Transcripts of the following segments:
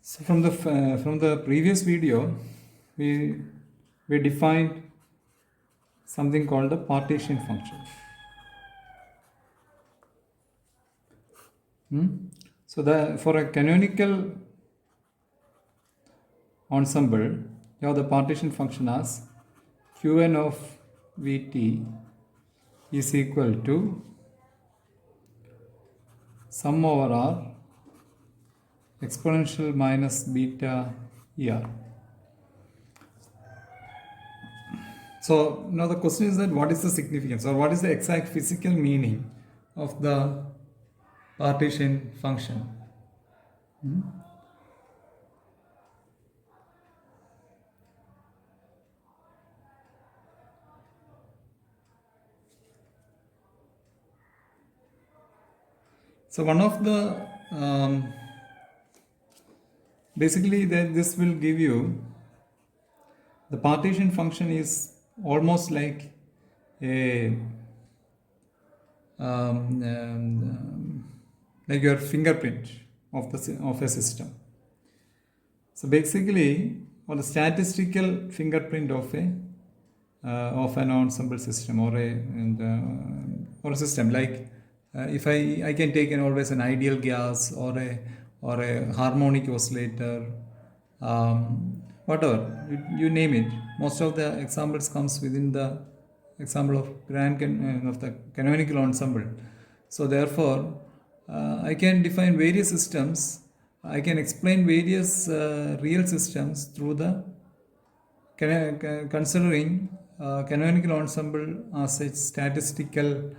So from the previous video, we we defined something called the partition function. So the for a canonical ensemble, you have the partition function as Qn of Vt is equal to sum over R exponential minus beta ER. So now the question is that what is the significance or what is the exact physical meaning of the partition function? So one of the basically this will give you the partition function is almost like a like your fingerprint of a system. So basically, or the statistical fingerprint of an ensemble system or a system like if I can take always an ideal gas or a harmonic oscillator, whatever you name it. Most of the examples comes within the example of of the canonical ensemble. So therefore, I can define various systems. I can explain various real systems through the considering canonical ensemble as a statistical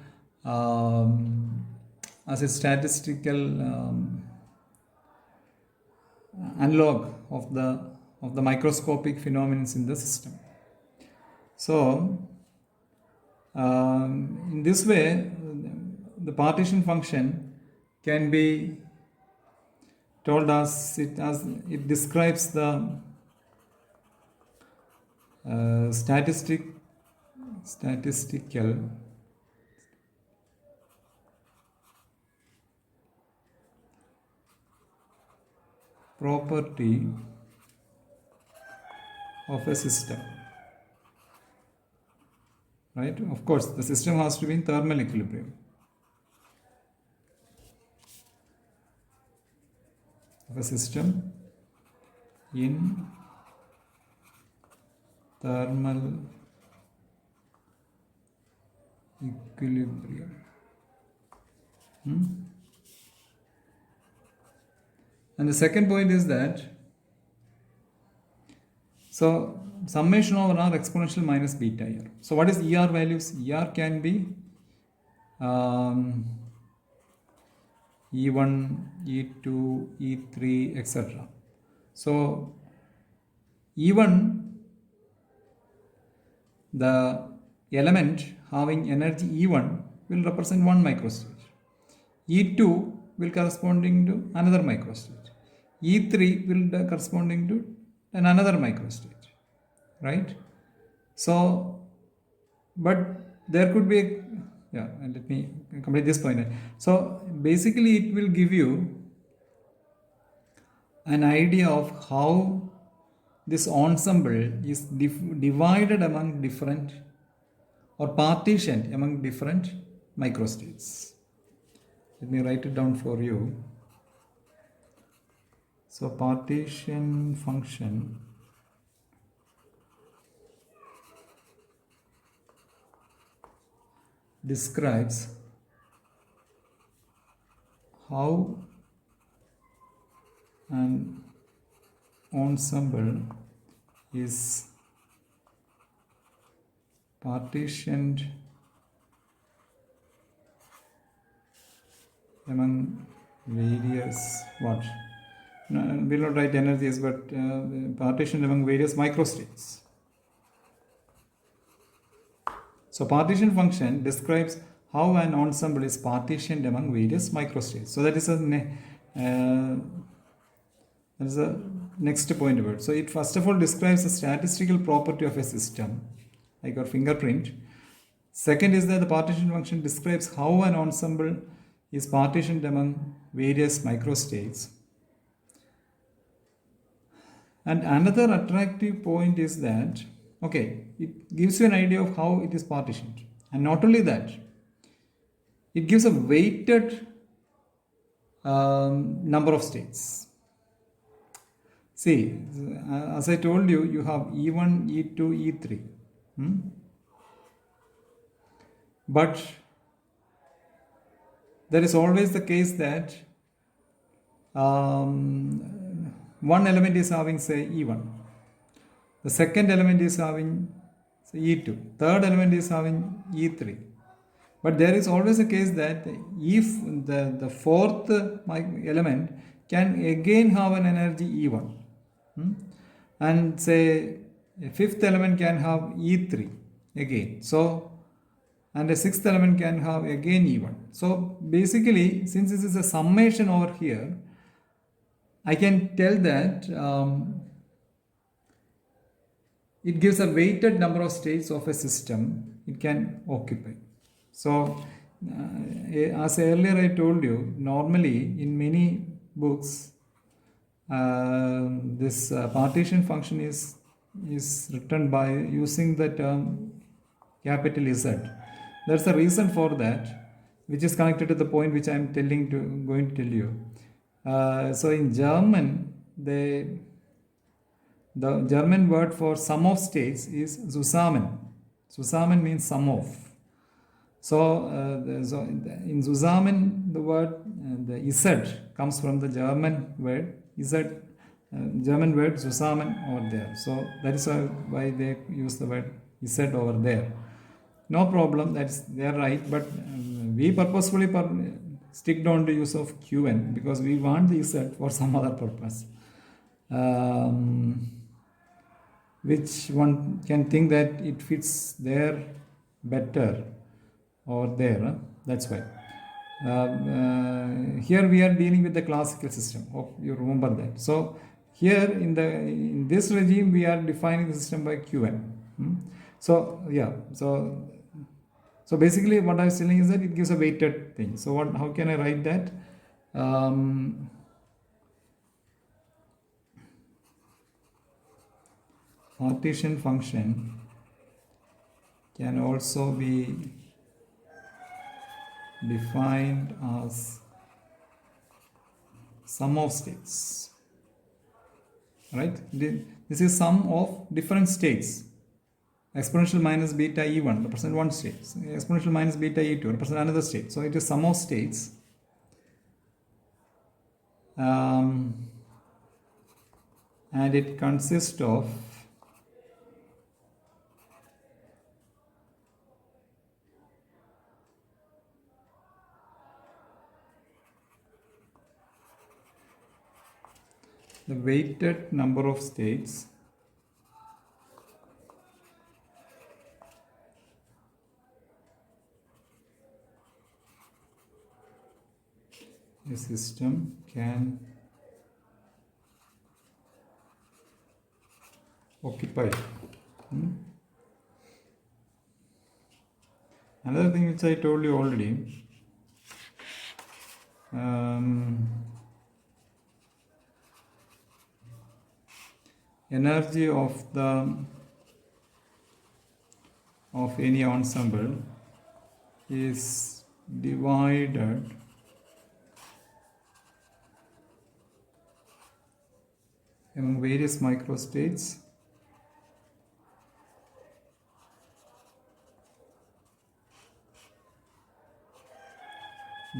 analog of the microscopic phenomena in the system. So in this way, the partition function can be told as it describes the statistical property of a system. Right? Of course, the system has to be in thermal equilibrium. Of a system in thermal equilibrium. And the second point is that so summation over R exponential minus beta ER. So what is ER values? ER can be E1, E2, E3, etc. So E1, the element having energy E1 will represent one microstage. E2 will corresponding to another microstage. E3 will corresponding to another microstage. Right? So, but there could be let me complete this point. So basically it will give you an idea of how this ensemble is divided among different or partitioned among different microstates. Let me write it down for you. So partition function describes how an ensemble is partitioned among various what? No, we'll not write energies, but partitioned among various microstates. So partition function describes how an ensemble is partitioned among various microstates. So that is a next point of it. So it first of all describes the statistical property of a system, like your fingerprint. Second is that the partition function describes how an ensemble is partitioned among various microstates. And another attractive point is that, okay, it gives you an idea of how it is partitioned. And not only that, it gives a weighted number of states. See, as I told you, you have E1, E2, E3. But there is always the case that one element is having, say, E1. The second element is having, say, E2. Third element is having E3. But there is always a case that if the fourth element can again have an energy E1. And say a fifth element can have E3 again. So, and a sixth element can have again E1. So basically, since this is a summation over here, I can tell that it gives a weighted number of states of a system it can occupy. So, as earlier I told you, normally in many books, this partition function is written by using the term capital Z. There's a reason for that, which is connected to the point which I'm going to tell you. So in German, the German word for sum of states is zusammen. Zusammen means sum of. So, in zusammen, the word the Z comes from the German word Z, German word zusammen over there. So that is why they use the word Z over there. No problem, they are right, but we purposefully stick on the use of Qn because we want the Z for some other purpose. Which one can think that it fits there better or there. That's why. Here we are dealing with the classical system. Hope you remember that. So here in this regime we are defining the system by Qn. So yeah. So basically what I was telling is that it gives a weighted thing. So how can I write that? Partition function can also be defined as sum of states, right? This is sum of different states. Exponential minus beta E1 represent one state. Exponential minus beta E2 represent another state. So it is sum of states. And it consists of the weighted number of states a system can occupy. Another thing which I told you already, energy of any ensemble is divided among various microstates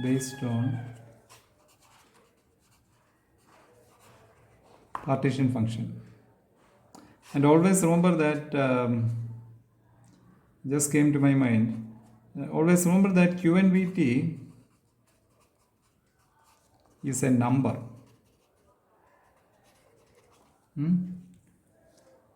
based on partition function. And always remember that, just came to my mind, always remember that QNVT is a number.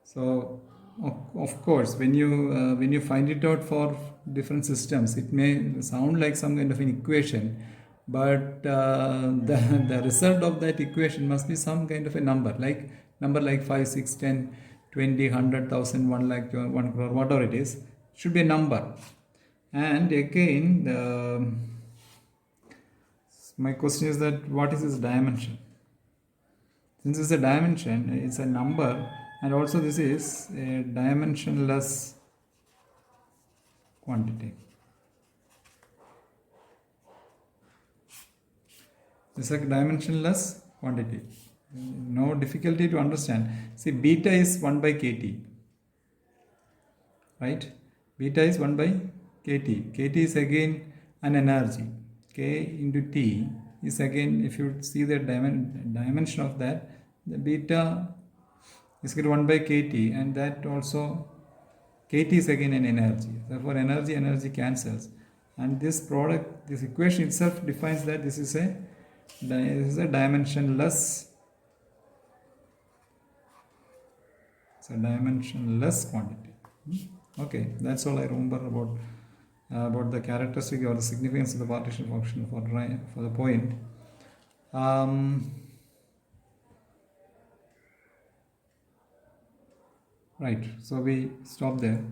So of course when you find it out for different systems, it may sound like some kind of an equation, but the result of that equation must be some kind of a number like 5, 6, 10, 20, 100,000, 1 lakh, 1 crore, whatever it is, should be a number. And again, my question is that what is its dimension? Since it's a dimension, it's a number, and also this is a dimensionless quantity. This is a dimensionless quantity. No difficulty to understand. See, beta is 1 by kt, right? Beta is 1 by kt. Kt is again an energy. K into T is again, if you see the dimension of that, the beta is equal to 1 by kt, and that also kt is again an energy. Therefore, energy cancels. And this product, this equation itself defines that this is a dimensionless. It's a dimensionless quantity. Okay, that's all I remember about the characteristic or the significance of the partition function for the point. Right, so we stop there.